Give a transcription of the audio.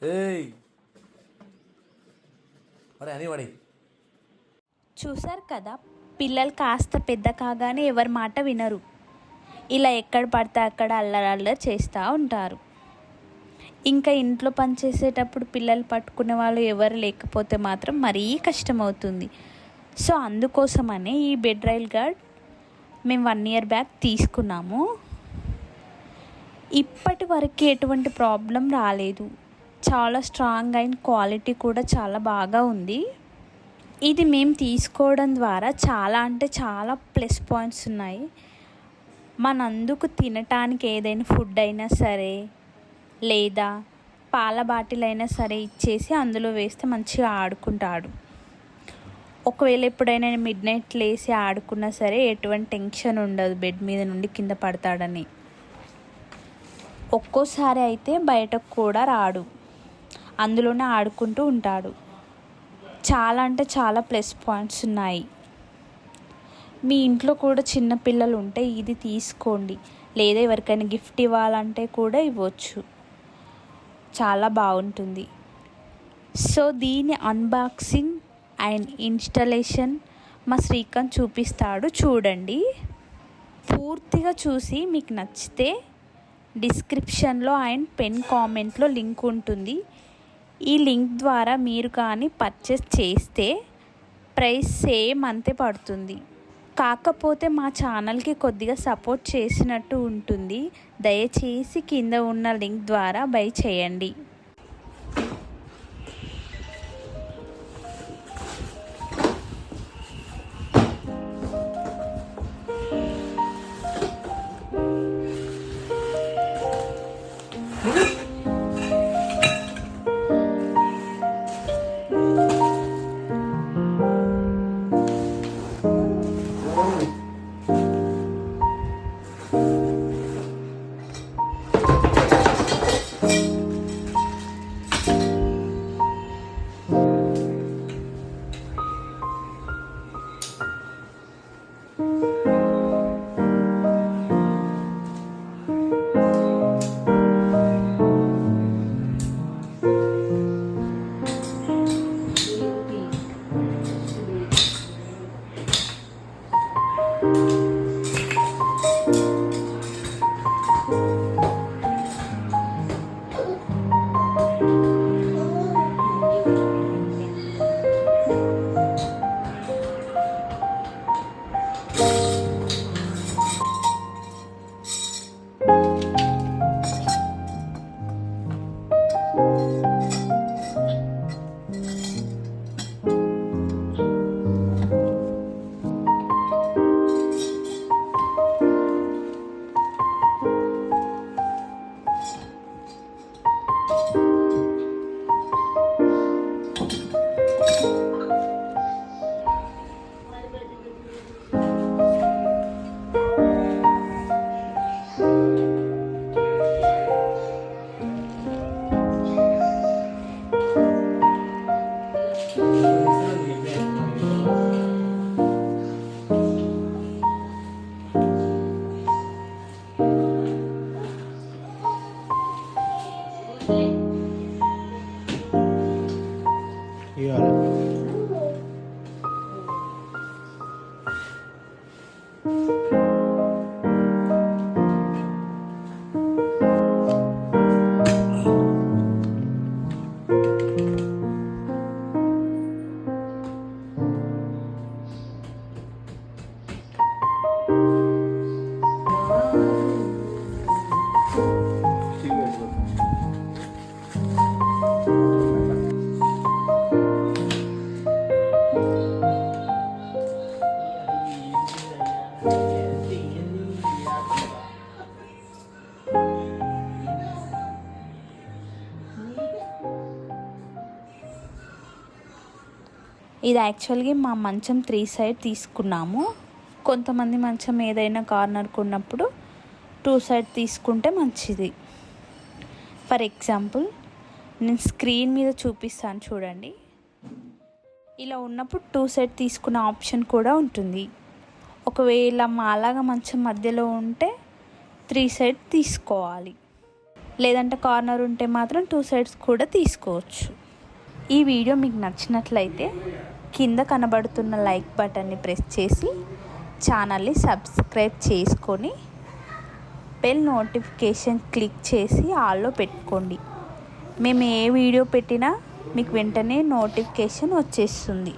ఏయ్ అరే అని వాడి చూసారు కదా, పిల్లలు కాస్త పెద్ద కాగానే ఎవరి మాట వినరు. ఇలా ఎక్కడ పడితే అక్కడ అల్లరి చేస్తూ ఉంటారు. ఇంకా ఇంట్లో పని చేసేటప్పుడు పిల్లలు పట్టుకునే వాళ్ళు ఎవరు లేకపోతే మాత్రం మరీ కష్టమవుతుంది. సో అందుకోసమనే ఈ బెడ్ రైల్ గార్డ్ మేము 1 year బ్యాక్ తీసుకున్నాము. ఇప్పటి వరకు ఎటువంటి ప్రాబ్లం రాలేదు. చాలా స్ట్రాంగ్ అయిన క్వాలిటీ కూడా చాలా బాగా ఉంది. ఇది మేము తీసుకోవడం ద్వారా చాలా అంటే చాలా ప్లస్ పాయింట్స్ ఉన్నాయి. మనందుకు తినటానికి ఏదైనా ఫుడ్ అయినా సరే, లేదా పాల బాటిల్ అయినా సరే ఇచ్చేసి అందులో వేస్తే మంచిగా ఆడుకుంటాడు. ఒకవేళ ఎప్పుడైనా మిడ్నైట్ లేసి ఆడుకున్నా సరే ఎటువంటి టెన్షన్ ఉండదు బెడ్ మీద నుండి కింద పడతాడని. ఒక్కోసారి అయితే బయటకు కూడా రాడు, అందులోనే ఆడుకుంటూ ఉంటాడు. చాలా అంటే చాలా ప్లస్ పాయింట్స్ ఉన్నాయి. మీ ఇంట్లో కూడా చిన్న పిల్లలు ఉంటే ఇది తీసుకోండి, లేదా ఎవరికైనా గిఫ్ట్ ఇవ్వాలంటే కూడా ఇవ్వచ్చు. చాలా బాగుంటుంది. సో దీని అన్బాక్సింగ్ అండ్ ఇన్స్టాలేషన్ మా శ్రీకాంత్ చూపిస్తాడు, చూడండి. పూర్తిగా చూసి మీకు నచ్చితే డిస్క్రిప్షన్లో అండ్ పెన్ కామెంట్లో లింక్ ఉంటుంది. ఈ లింక్ ద్వారా మీరు కానీ పర్చేస్ చేస్తే ప్రైస్ సేమ్ అంతే పడుతుంది. కాకపోతే మా ఛానల్కి కొద్దిగా సపోర్ట్ చేసినట్టు ఉంటుంది. దయచేసి కింద ఉన్న లింక్ ద్వారా బై చేయండి. ఇది యాక్చువల్గా మా మంచం 3 సైడ్ తీసుకున్నాము. కొంతమంది మంచం ఏదైనా కార్నర్కి ఉన్నప్పుడు 2 సైడ్ తీసుకుంటే మంచిది. ఫర్ ఎగ్జాంపుల్ నేను స్క్రీన్ మీద చూపిస్తాను చూడండి. ఇలా ఉన్నప్పుడు 2 సైడ్ తీసుకునే ఆప్షన్ కూడా ఉంటుంది. ఒకవేళ మాలాగా మంచం మధ్యలో ఉంటే 3 సైడ్ తీసుకోవాలి. లేదంటే కార్నర్ ఉంటే మాత్రం 2 సైడ్స్ కూడా తీసుకోవచ్చు. ఈ వీడియో మీకు నచ్చినట్లయితే కింద కనబడుతున్న లైక్ బటన్ని ప్రెస్ చేసి ఛానల్ని సబ్స్క్రైబ్ చేసుకొని బెల్ నోటిఫికేషన్ క్లిక్ చేసి ఆల్లో పెట్టుకోండి. మేము ఏ వీడియో పెట్టినా మీకు వెంటనే నోటిఫికేషన్ వచ్చేస్తుంది.